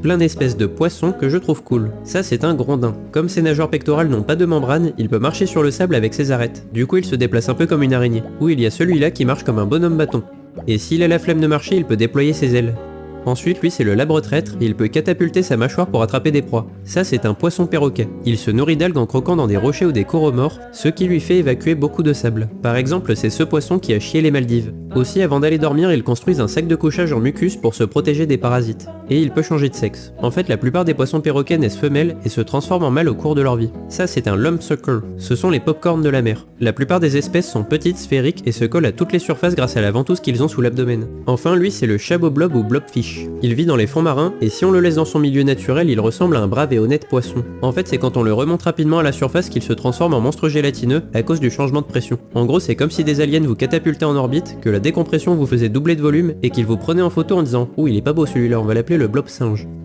Plein d'espèces de poissons que je trouve cool. Ça c'est un grondin. Comme ses nageoires pectorales n'ont pas de membrane, il peut marcher sur le sable avec ses arêtes. Du coup il se déplace un peu comme une araignée. Ou il y a celui-là qui marche comme un bonhomme bâton. Et s'il a la flemme de marcher, il peut déployer ses ailes. Ensuite, lui, c'est le labre-traître et il peut catapulter sa mâchoire pour attraper des proies. Ça, c'est un poisson perroquet. Il se nourrit d'algues en croquant dans des rochers ou des coraux morts, ce qui lui fait évacuer beaucoup de sable. Par exemple, c'est ce poisson qui a chié les Maldives. Aussi, avant d'aller dormir, ils construisent un sac de couchage en mucus pour se protéger des parasites. Et il peut changer de sexe. En fait, la plupart des poissons perroquets naissent femelles et se transforment en mâles au cours de leur vie. Ça, c'est un lumpsucker. Ce sont les pop-corns de la mer. La plupart des espèces sont petites, sphériques et se collent à toutes les surfaces grâce à la ventouse qu'ils ont sous l'abdomen. Enfin, lui, c'est le chaboblob ou blobfish. Il vit dans les fonds marins et si on le laisse dans son milieu naturel, il ressemble à un brave et honnête poisson. En fait, c'est quand on le remonte rapidement à la surface qu'il se transforme en monstre gélatineux à cause du changement de pression. En gros, c'est comme si des aliens vous catapultaient en orbite, que la décompression vous faisait doubler de volume et qu'ils vous prenaient en photo en disant « Ouh, il est pas beau celui-là, on va l'appeler le blob singe ».